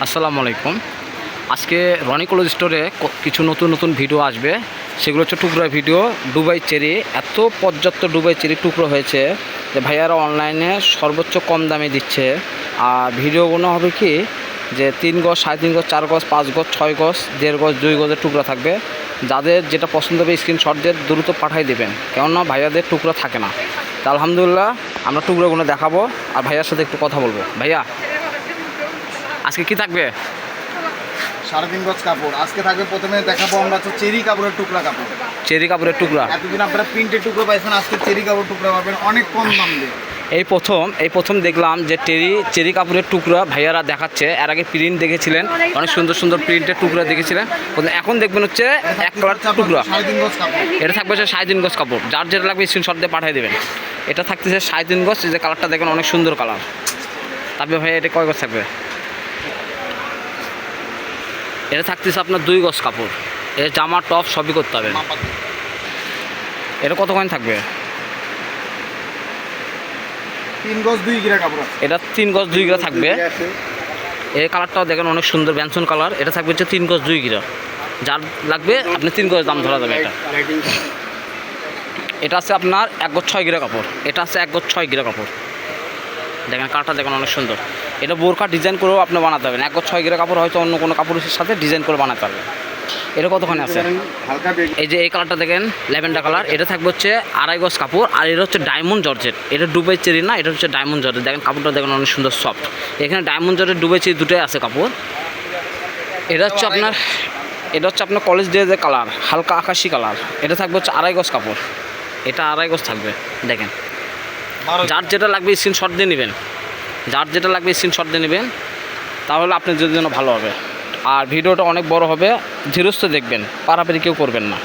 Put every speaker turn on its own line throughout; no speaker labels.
আসসালামু আলাইকুম। আজকে রনি ক্লোথ স্টোরে কিছু নতুন নতুন ভিডিও আসবে, সেগুলো হচ্ছে টুকরা ভিডিও। দুবাই চেরি, এত পর্যাপ্ত দুবাই চেরি টুকরো হয়েছে যে ভাইয়ারা অনলাইনে সর্বোচ্চ কম দামে দিচ্ছে। আর ভিডিওগুলো হবে কি যে 3 গজ, 3.5 গজ, 4 গজ, 5 গজ, 6 গজ, 1.5 গজ, 2 গজের টুকরা থাকবে। যাদের যেটা পছন্দ হবে স্ক্রিনশট দিয়ে দ্রুত পাঠিয়ে দেবেন, কেননা ভাইয়াদের টুকরা থাকে না। তা আলহামদুলিল্লাহ আমরা টুকরোগুলো দেখাবো আর ভাইয়ার সাথে একটু কথা বলবো। ভাইয়া আজকে কি থাকবে?
3.5 গজ কাপড় আজকে থাকবে। প্রথমে দেখাবো আমরা হচ্ছে চেরি কাপড়ের টুকরা কাপড়।
চেরি কাপড়ের টুকরা।
এতদিন আপনারা প্রিন্টের টুকরো পাইছেন, আজকে চেরি কাপড় টুকরা পাবেন অনেক কম দাম দিয়ে।
এই প্রথম দেখলাম যে চেরি কাপড়ের টুকরা ভাইয়ারা দেখাচ্ছে। এর আগে প্রিন্ট দেখেছিলেন, অনেক সুন্দর সুন্দর প্রিন্টের টুকরা দেখেছিলেন। এখন দেখবেন হচ্ছে এক কালার টুকরা।
3.5 গজ কাপড়।
এটা থাকবে হচ্ছে 3.5 গজ কাপড়। যার যেটা লাগবে স্ক্রিনশট দিয়ে পাঠিয়ে দেবেন। এটা থাকতেছে 3.5 গজ। যে কালারটা দেখেন অনেক সুন্দর কালার। তারপরে ভাইয়া এটা কয় গজ থাকবে? এটা থাকতেছে আপনার 2 গজ কাপড়। এর জামা টপ সবই করতে হবে। এটা কত কয়েন থাকবে?
3 গজ 2 গিরা কাপড়।
এটা 3 গজ 2 গিরা থাকবে। এই কালারটাও দেখেন অনেক সুন্দর ব্যানসন কালার। এটা থাকবে হচ্ছে 3 গজ 2 গিরা। যার লাগবে আপনি 3 গজ দাম ধরা যাবে। এটা আছে আপনার 1 গজ 6 গিরা কাপড়। এটা আছে 1 গজ 6 গিরা কাপড়। দেখেন কালারটা দেখেন অনেক সুন্দর। এটা বোরকা ডিজাইন করেও আপনি বানাতে পারবেন। 1 গজ 6 গিরা কাপড় হয়তো অন্য কোনো কাপড়ের সাথে ডিজাইন করে বানাতে পারবেন। এটা কতখানি আছে? এই যে এই কালারটা দেখেন ল্যাভেন্ডার কালার। এটা থাকবে হচ্ছে 2.5 গজ কাপড়। আর এটা হচ্ছে ডায়মন্ড জর্জেট। এটা দুবাই চেরি না, এটা হচ্ছে ডায়মন্ড জর্জেট। দেখেন কাপড়টা দেখেন অনেক সুন্দর সফট। এখানে ডায়মন্ড জর্জেট, দুবাই চেরি দুটোই আছে কাপড়। এটা হচ্ছে আপনার কলেজ ড্রেসের কালার, হালকা আকাশি কালার। এটা থাকবে হচ্ছে 2.5 গজ কাপড়। এটা 2.5 গজ থাকবে। দেখেন যার যেটা লাগবে স্ক্রিনশট দিয়ে নেবেন। তাহলে আপনাদের জন্য ভালো হবে। আর ভিডিওটা অনেক বড় হবে, ধীরস্থ দেখবেন, পারাপারি কেউ করবেন না।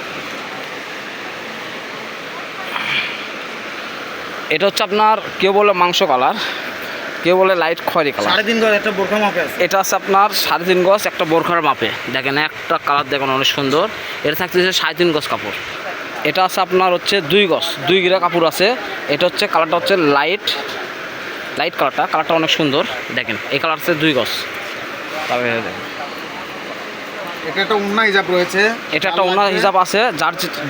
এটা হচ্ছে আপনার কেউ বলে মাংস কালার, কেউ বলে লাইট খয়েরি কালার।
3.5 গজ একটা বোরখা মাপে আছে।
এটা আছে আপনার 3.5 গজ একটা বোরখার মাপে। দেখেন একটা কালার দেখেন অনেক সুন্দর। এটা থাকতেছে 3.5 গজ কাপড়। এটা আছে আপনার হচ্ছে 2 গজ 2 গিরা কাপড় আছে। এটা হচ্ছে কালারটা হচ্ছে লাইট কালারটা অনেক সুন্দর। দেখেন এই কালার হচ্ছে 2 গজ। তবে
এটা একটা ওন্না হিজাব রয়েছে।
এটা একটা ওন্না হিসাব আছে।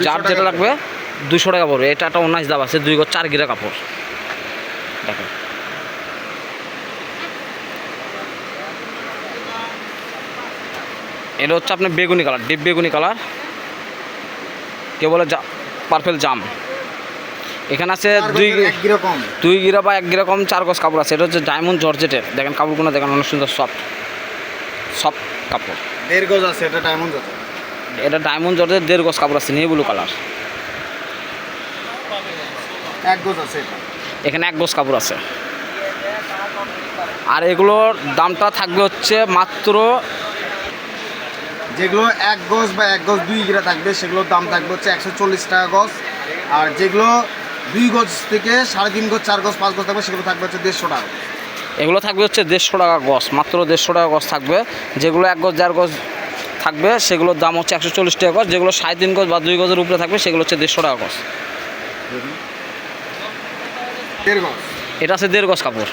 যার যেটা লাগবে 200 টাকা পড়বে। এটা একটা ওন্না হিসাব আছে 2 গজ 4 গিরা কাপড়। দেখেন এটা হচ্ছে আপনার বেগুনি কালার, ডিপ বেগুনি কালার, কেউ বলে পার্পেল জাম। এখানে আছে 2 গিরা বা 1 গিরা কম 4 গজ কাপড় আছে। এটা হচ্ছে ডায়মন্ড জর্জেটের। দেখেন কাপড়গুলো দেখেন অনেক সুন্দর সফট কাপড়।
1.5 গজ আছে। এটা ডায়মন্ড জর্জেট।
এটা ডায়মন্ড জর্জেট 1.5 গজ কাপড় আছে, নিয়ে ব্লু কালার।
1 গজ আছে।
এখানে 1 গজ কাপড় আছে। আর এগুলোর দামটা থাকবে হচ্ছে মাত্র,
যেগুলো 1 গজ বা 1 গজ 2 গিরা থাকবে সেগুলোর দাম থাকবে হচ্ছে 140 টাকা গজ। আর যেগুলো 2 গজ থেকে 3.5 গজ, 4 গজ, 5 গজ থাকবে সেগুলো থাকবে হচ্ছে 150 টাকা।
এগুলো থাকবে হচ্ছে 150 টাকা গজ, মাত্র 150 টাকা গজ থাকবে। যেগুলো 1 গজ 1.5 গজ থাকবে সেগুলোর দাম হচ্ছে 140 টাকা গজ। যেগুলো 3.5 গজ বা 2 গজের উপরে থাকবে সেগুলো হচ্ছে 150 টাকা গজ।
1.5 গজ।
এটা আছে 1.5 গজ কাপড়।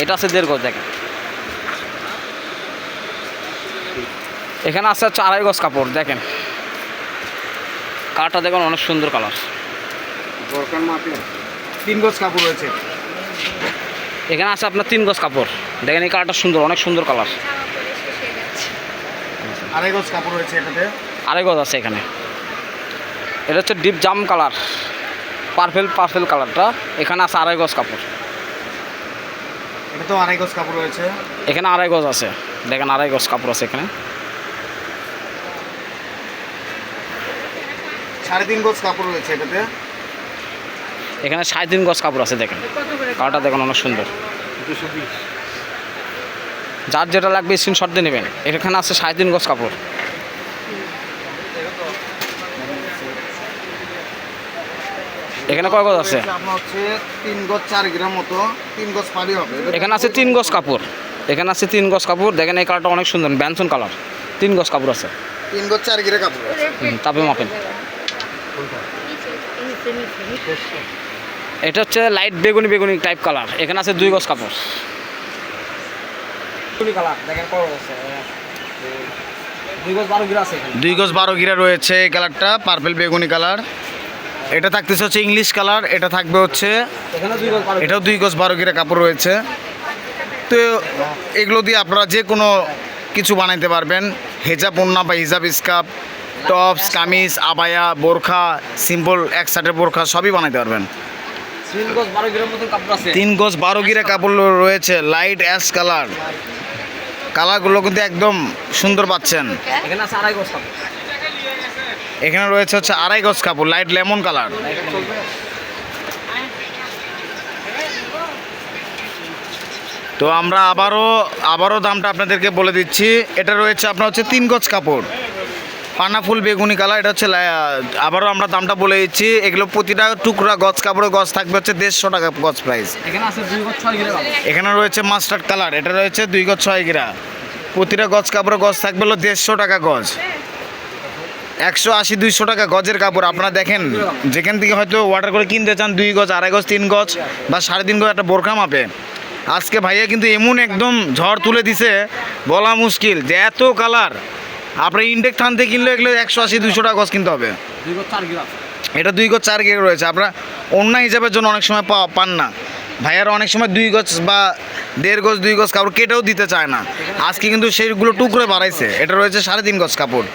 এটা আছে 1.5 গজ। দেখেন এখানে আছে হচ্ছে 2.5 গজ কাপড়। দেখেন কালারটা দেখুন অনেক সুন্দর কালার।
3 গজ কাপড় রয়েছে।
এখানে আছে আপনার 3 গজ কাপড়। দেখেন এই কালারটা সুন্দর, অনেক সুন্দর কালার।
2.5 গজ কাপড় রয়েছে। এটাতে
2.5 গজ আছে এখানে। এটা হচ্ছে ডিপ জাম কালার, পার্পেল কালারটা। এখানে আছে 2.5 গজ কাপড়।
এটা তো 2.5 গজ কাপড় রয়েছে।
এখানে 2.5 গজ আছে। দেখেন 2.5 গজ কাপড় আছে এখানে।
3.5 গজ কাপড় রয়েছে এটাতে।
এখানে 3.5 গজ কাপড় আছে। দেখেন কালারটা দেখুন অনেক সুন্দর। যার যেটা লাগবে স্ক্রিনশট দিয়ে নেবেন। এখানে আছে 3.5 গজ কাপড়। এখানে কয় গজ আছে?
আপনার হচ্ছে 3 গজ 4 গ্রাম মতো, 3 গজ পারি হবে।
এখানে আছে 3 গজ কাপড়। দেখেন এই কালারটা অনেক সুন্দর, ব্যানসন কালার। 3 গজ কাপড় আছে।
3 গজ 4 গ্রাম কাপড়।
তারপরে মাপেন। এটা হচ্ছে লাইট বেগুনি টাইপ কালার। এখানে আছে 2 গজ কাপড়। কালার দেখেন কত আছে 2 গজ 12 গিরা আছে এখানে।
2 গজ 12 গিরা রয়েছে এই কালারটা, পার্পল বেগুনি কালার। এটা থাকতেছে হচ্ছে ইংলিশ কালার, এটা থাকবে হচ্ছে
এখানে 2 গজ 12
এটাও 2 গজ 12 গিরা কাপড় রয়েছে। তো এগুলো দিয়ে আপনারা যে কোনো কিছু বানাইতে পারবেন, হেজাব ওড়না বা হিজাব স্কার্ফ, টপস, কামিজ, আবায়া, বোরখা, সিম্পল এক সাইডের বোরখা সবই বানাইতে পারবেন।
3 গজ 12 গিরার মতো কাপড় আছে।
3 গজ 12 গিরা কাপড় রয়েছে, লাইট অ্যাশ কালার। কালারগুলো কিন্তু একদম সুন্দর পাচ্ছেন।
এখানে আছে 2.5 গজ কাপড়।
এখানে রয়েছে হচ্ছে 2.5 গজ কাপড়, লাইট লেমন কালার।
এটা চলবে।
তো আমরা আবারও দামটা আপনাদেরকে বলে দিচ্ছি। এটা রয়েছে আপনার হচ্ছে 3 গজ কাপড়, পানা ফুল বেগুনি কালার। এটা হচ্ছে আবারও আমরা দামটা বলে দিচ্ছি। এগুলো প্রতিটা টুকরা গজ কাপড়ের গজ থাকবে হচ্ছে 150 টাকা গজ প্রাইস।
এখানে আছে 2 গজ 6 গিরা কাপড়।
এখানে রয়েছে মাস্টার্ড কালার, এটা রয়েছে 2 গজ 6 গিরা। প্রতিটা গজ কাপড়ের গজ থাকবে হলো 150 টাকা গজ, 180-200 টাকা গজের কাপড়। আপনারা দেখেন যেখান থেকে হয়তো অর্ডার করে কিনতে চান 2 গজ 2.5 গজ 3 গজ বা 3.5 গজ একটা বোরখা মাপে, আজকে ভাইয়া কিন্তু এমন একদম ঝড় তুলে দিছে বলা মুশকিল যে এত কালার। আপনার ইনটেক থান থেকে কিনলে এগুলো 180-200 টাকা গজ কিনতে হবে।
2 গজ 4 গিরা আছে।
এটা 2 গজ 4 গিরা রয়েছে। আপনারা অন্য হিসাবের জন্য অনেক সময় পান না, ভাইয়ারা অনেক সময় 2 গজ বা 1.5 গজ 2 গজ কাপড় কেটেও দিতে চায় না। আজকে কিন্তু সেইগুলো টুকরে বাড়াইছে। এটা রয়েছে 3.5 গজ কাপড়।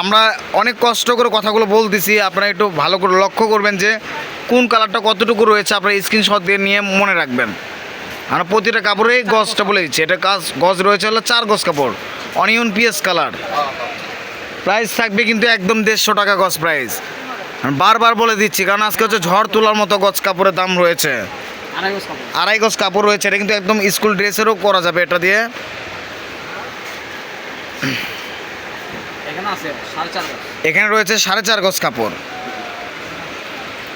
আমরা অনেক কষ্ট করে কথাগুলো বলতেছি, আপনারা একটু ভালো করে লক্ষ্য করবেন যে কোন কালারটা কতটুকু রয়েছে, আপনারা স্ক্রিনশট দিয়ে নিয়ে মনে রাখবেন। আমরা প্রতিটা কাপড়ে গজটা বলে দিচ্ছি। এটা গজ রয়েছে হলো 4 গজ কাপড়, অনিয়ন পিএস কালার। প্রাইস থাকবে কিন্তু একদম 150 টাকা গজ প্রাইস। বারবার বলে দিচ্ছি কারণ আজকে হচ্ছে ঝড় তোলার মতো গজ কাপড়ের দাম রয়েছে।
2.5 গজ কাপড়।
2.5 গজ কাপড় রয়েছে। এটা কিন্তু একদম স্কুল ড্রেসেরও করা যাবে এটা দিয়ে।
এখানে আছে 4.5 গজ।
এখানে রয়েছে 4.5 গজ কাপড়।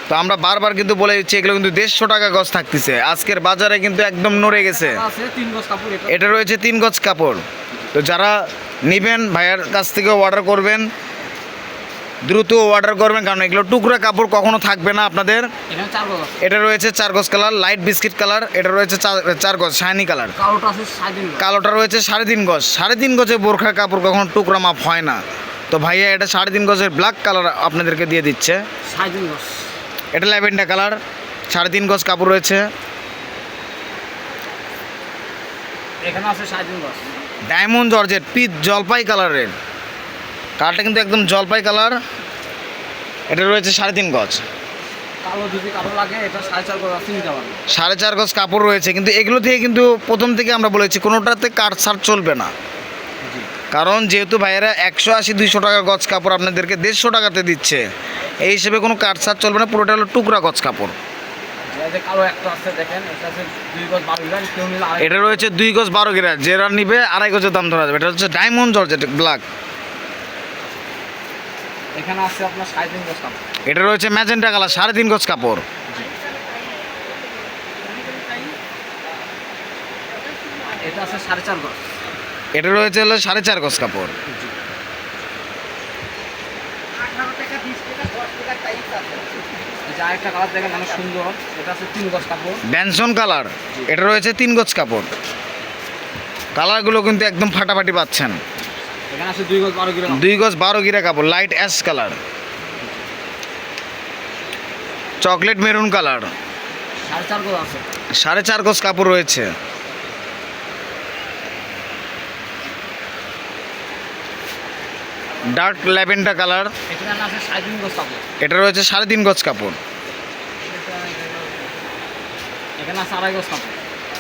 তো আমরা বারবার কিন্তু বলে দিচ্ছি এগুলো কিন্তু 150 টাকা গজ থাকতেছে। আজকের বাজারে কিন্তু একদম নড়ে গেছে।
আছে 3 গজ কাপড়।
এটা রয়েছে 3 গজ কাপড়। তো যারা নেবেন ভাইয়ার কাছ থেকে অর্ডার করবেন, দ্রুত অর্ডার করবেন কারণ এগুলো টুকরা কাপড় কখনো থাকবে না আপনাদের।
এখানে 4 গজ আছে।
এটা রয়েছে 4 গজ কালার, লাইট বিস্কিট কালার। এটা রয়েছে 4 গজ শাইনি কালার।
কালোটা আছে 3.5 গজ।
কালোটা রয়েছে 3.5 গজ। 3.5 গজে বোরখার কাপড় কখনো টুকরা মাপ হয় না। তো ভাইয়া এটা 3.5 গজের ব্ল্যাক কালার আপনাদেরকে দিয়ে দিচ্ছে।
3.5 গজ।
এটা ল্যাভেন্ডার কালার, 3.5 গজ কাপড় রয়েছে।
এখানে আছে 3.5 গজ।
ডায়মন্ড জর্জেট পিচ জলপাই কালারের, কালারটা কিন্তু একদম জলপাই কালার। এটা রয়েছে 3.5 গজ।
কালো যদি কালো লাগে এটা 4.5 গজ আছে, নিতে পারবেন।
4.5 গজ কাপড় রয়েছে। কিন্তু এগুলো থেকে কিন্তু প্রথম থেকে আমরা বলেছি কোনোটাতে কাট ছাড় চলবে না, কারণ যেহেতু ভাইয়েরা 180-200 টাকা গজ কাপড় আপনাদেরকে 150 টাকাতে দিচ্ছে, এই হিসেবে কোনো কাট ছাড় চলবে না। পুরোটা হলো টুকরা গজ কাপড়।
যে কালো একটা আছে দেখেন, এটা আছে 2 গজ 12 গিরা। কেউ নিলে
এটা রয়েছে 2 গজ 12 গিরা, যেটা নিবে 2.5 গজের দাম ধরা যাবে। এটা হচ্ছে ডায়মন্ড জর্জেট ব্ল্যাক।
এখানে আছে আপনার 3.5 গজ কাপড়।
এটা রয়েছে ম্যাজেন্টা কালার, 3.5 গজ কাপড়।
এটা আছে 4.5 গজ।
এটা রয়েছে হলো 4.5 গজ কাপড়।
এই যে আরেকটা কালার দেখেন অনেক সুন্দর, এটা আছে 3 গজ কাপড়।
ব্যানসন কালার, এটা রয়েছে 3 গজ কাপড়। কালারগুলো কিন্তু একদম ফাটাফাটি পাচ্ছেন।
এখানে আছে 2 গজ 12 গিরা।
2 গজ 12 গিরা কাপড়, light ash colour, chocolate maroon colour.
4.5 গজ আছে।
4.5 গজ কাপড় রয়েছে। ডার্ক ল্যাভেন্ডার কালার,
এখানে আছে 3.5 গজ কাপড়।
এটা রয়েছে 3.5 গজ কাপড়।
এখানে আছে 2.5 গজ কাপড়।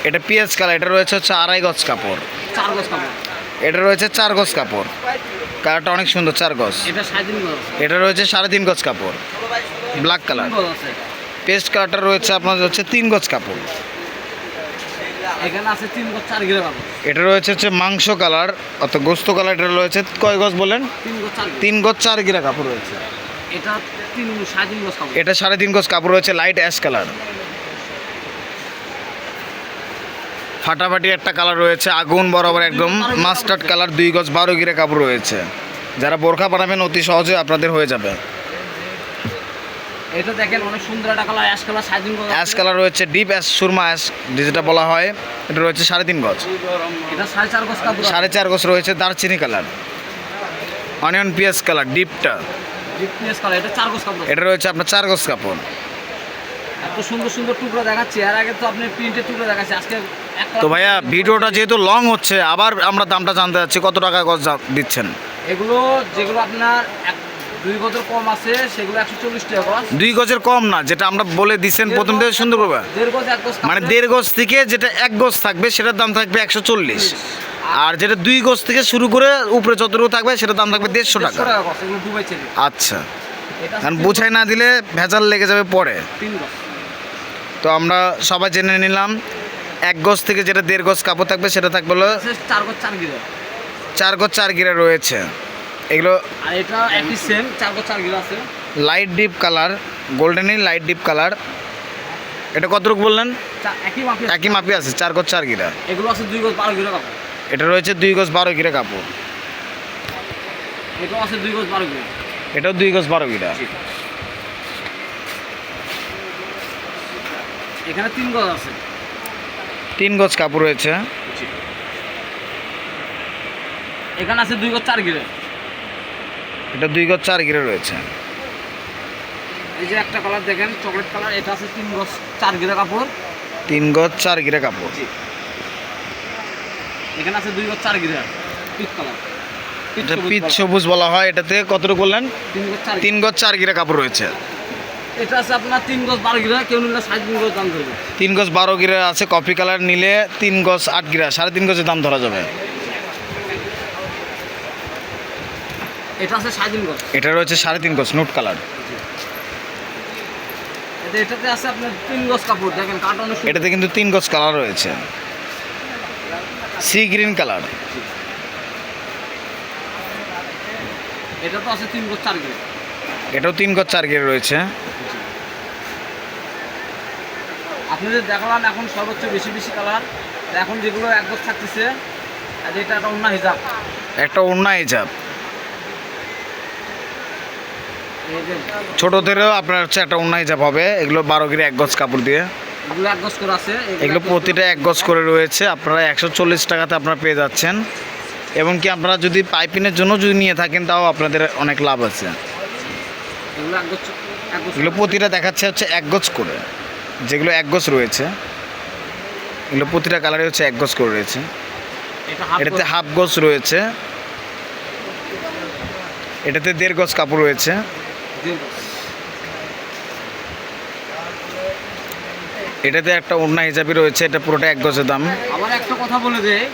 এটা পিএস কালার, এটা রয়েছে হচ্ছে 2.5 গজ কাপড়।
4 গজ কাপড়।
এটা রয়েছে 4 গজ কাপড়। কালারটা অনেক সুন্দর, 4 গজ।
এটা 3.5 গজ আছে।
এটা রয়েছে 3.5 গজ কাপড়, ব্ল্যাক কালার।
3 গজ আছে।
পেস্ট কালারটা রয়েছে আপনার হচ্ছে 3 গজ কাপড়।
এখানে আছে 3 গজ 4 গিরা কাপড়।
এটা রয়েছে হচ্ছে মাংস কালার অর্থাৎ গোস্ত কালার। এটা রয়েছে কয় গজ বলেন?
3 গজ 4 গজ।
3 গজ 4 গিরা কাপড় রয়েছে।
এটা 3.5 গজ কাপড়।
এটা 3.5 গজ কাপড় রয়েছে, লাইট অ্যাশ কালার। ফাটাফাটি একটা কালার রয়েছে, আগুন বরাবর একদম মাস্টার্ড কালার। 2 গজ 12 গিরা কাপড় রয়েছে। যারা বোরখা বানাবেন অতি সহজে আপনাদের হয়ে যাবে।
এটা দেখেন অনেক সুন্দর একটা কালার, অ্যাশ কালার, 3.5 গজ।
অ্যাশ কালার রয়েছে, ডিপ অ্যাশ সুরমা অ্যাশ যেটা বলা হয়, এটা রয়েছে 3.5 গজ।
এটা 4.5 গজ কাপড়।
4.5 গজ রয়েছে দারচিনি কালার, অনিয়ন পিঁয়াজ কালার ডিপটা,
ডিপনেস কালার, এটা 4 গজ কাপড়।
এটা রয়েছে আপনার 4 গজ কাপড়।
এত সুন্দর সুন্দর টুকরো দেখাচ্ছি, এর আগে তো আপনি প্রিন্টের টুকরো দেখাচ্ছি, আজকে
তো ভাইয়া ভিডিওটা যেহেতু লং হচ্ছে, আবার আমরা দামটা জানতে চাচ্ছি, কত টাকা গজ দিচ্ছেন?
এগুলো যেগুলো আপনার 2 গজের কম আছে সেগুলো 140 টাকা গজ।
2 গজের কম না, যেটা আমরা বলে দিচ্ছেন প্রথম থেকে সুন্দর করবে,
1.5 গজ 1 গজ
মানে 1.5 গজ থেকে যেটা 1 গজ থাকবে সেটার দাম থাকবে 140, আর যেটা 2 গজ থেকে শুরু করে উপরে যতটুকু থাকবে সেটার দাম থাকবে 150 টাকা।
150 টাকা গজ, এগুলো দুবাই চেরি।
আচ্ছা,
এটা
কারণ বুঝাই না দিলে ভেজাল লেগে যাবে পরে।
3 গজ।
তো আমরা সবাই জেনে নিলাম 1 গজ থেকে যেটা 1.5 গজ কাপড় থাকবে সেটা থাকবে হলো
4 গজ 4 গিরা।
4 গজ 4 গিরা রয়েছে। এগুলো
আর এটা একই সেম 4 গজ 4 গিরা আছে।
লাইট ডিপ কালার, গোল্ডেনই লাইট ডিপ কালার। এটা কতটুকু বললেন?
একই মাপে
একই মাপে আছে, 4 গজ 4 গিরা।
এগুলো আছে 2 গজ 12 গিরা কাপড়।
এটা রয়েছে 2 গজ 12 গিরা কাপড়।
এটাও আছে 2 গজ 12 গিরা।
এটাও 2 গজ 12 গিরা।
এখানে 3 গজ আছে।
3 গজ কাপড় রয়েছে।
এখানে আছে 2 গজ 4 গিরা।
এটা 2 গজ 4 গিরা রয়েছে।
এই যে একটা কালার দেখেন চকলেট কালার, এটা আছে 3 গজ 4 গিরা কাপড়।
3 গজ 4 গিরা কাপড়।
এখানে আছে 2 গজ 4 গিরা পিচ কালার।
এটা পিচ সবুজ বলা হয়। এটাতে কতটুকু বললেন?
3 গজ 4।
3 গজ 4 গিরা কাপড় রয়েছে।
এটা আছে আপনার 3 গজ 12 গিরা, কেউ নিলে 3.5 গজ দাম ধরবে।
3 গজ 12 গিরা আছে। কফি কালার নিলে 3 গজ 8 গিরা, 3.5 গজের দাম ধরা যাবে।
এটা আছে 3.5 গজ।
এটা রয়েছে 3.5 গজ নুট কালার।
এটাতে আছে আপনার 3 গজ কাপড়, দেখেন কার্টনের সুন্দর।
এটাতে কিন্তু 3 গজ কালার রয়েছে, সি গ্রিন কালার।
এটা তো আছে 3 গজ 4 গিরা।
এটাও 3 গজ 4 গিরা রয়েছে।
আপনাদের দেখালাম এখন সর্বোচ্চ বেশি বেশি কালার। এখন যেগুলো 1 গজ থাকতেছে, আর এটা একটা ওন্না হিজাব।
একটা ওড়না হিজাব
এই যে
ছোটদেরও আপনার হচ্ছে একটা ওড়না হিজাব হবে। এগুলো 12 গিরা 1 গজ কাপড় দিয়ে।
এগুলো 1 গজ করে আছে।
এগুলো প্রতিটা 1 গজ করে রয়েছে। আপনারা 140 টাকাতে আপনারা পেয়ে যাচ্ছেন। এবং কি আপনারা যদি পাইপিনের জন্য যদি নিয়ে থাকেন তাও আপনাদের অনেক লাভ আছে।
এগুলো 1 গজ 1 গজ।
এগুলো প্রতিটা দেখাচ্ছে হচ্ছে 1 গজ করে, যেগুলো 1 গজ রয়েছে এগুলো প্রতিটা কালারে হচ্ছে 1 গজ করে রয়েছে।
এটা হাফ
এটাতে
গজ।
হাফ গজ রয়েছে। এটাতে 1.5 গজ কাপড় রয়েছে।
1.5 গজ।
এটাতে একটা ওড়না হিসাবই রয়েছে। এটা পুরোটা 1 গজের দাম।
আবার একটা কথা বলে দেয়,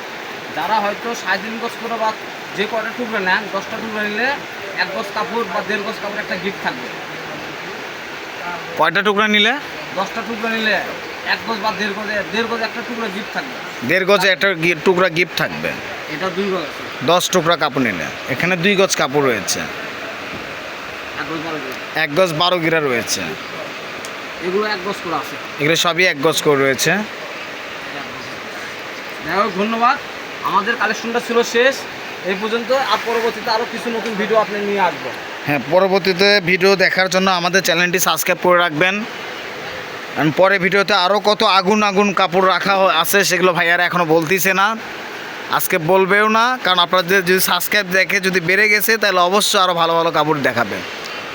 যারা হয়তো 3.5 গজ করে বা যে কয়টা টুকরো নেন, 10টা টুকরো নিলে 1 গজ কাপড় বা 1.5 গজ কাপড় একটা গিফট থাকবে।
কয়টা টুকরা নিলে?
10টা টুকরো নিলে 1 গজ বা 1.5 গজ একটা টুকরো গিফট থাকবে।
1.5 গজে একটা টুকরা গিফট থাকবে।
এটা 2 গজ আছে।
10 টুকরা কাপড় নিলে এখানে 2 গজ কাপড় রয়েছে।
1 গজ 12 গজ।
1 গজ 12 গিরা রয়েছে।
এগুলো 1 গজ করে আছে।
এগুলো সবই 1 গজ করে রয়েছে।
যাই হোক, ধন্যবাদ। আমাদের কালেকশনটা ছিল শেষ এই পর্যন্ত। আর পরবর্তীতে আরও কিছু নতুন ভিডিও আপনি নিয়ে আসবো।
হ্যাঁ, পরবর্তীতে ভিডিও দেখার জন্য আমাদের চ্যানেলটি সাবস্ক্রাইব করে রাখবেন। কারণ পরে ভিডিওতে আরও কত আগুন আগুন কাপড় রাখা আছে সেগুলো ভাইয়ারা এখনও বলতেছে না, আজকে বলবেও না। কারণ আপনাদের যদি সাবস্ক্রাইব দেখে যদি বেড়ে গেছে তাহলে অবশ্যই আরও ভালো ভালো কাপড় দেখাবে।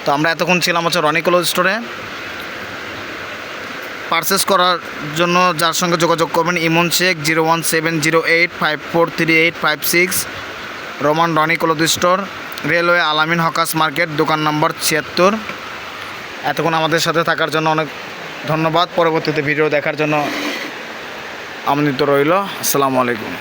তো আমরা এতক্ষণ ছিলাম হচ্ছে রনি ক্লথ স্টোরে। পারচেস করার জন্য যার সঙ্গে যোগাযোগ করবেন Emon Sheikh 01708543856, Roman Roni cloth store, railway Alamin hawkers market, দোকান নম্বর 76। এতক্ষণ আমাদের সাথে থাকার জন্য অনেক ধন্যবাদ। পরবর্তীতে ভিডিও দেখার জন্য আমন্ত্রিত রইল। আসসালামু আলাইকুম।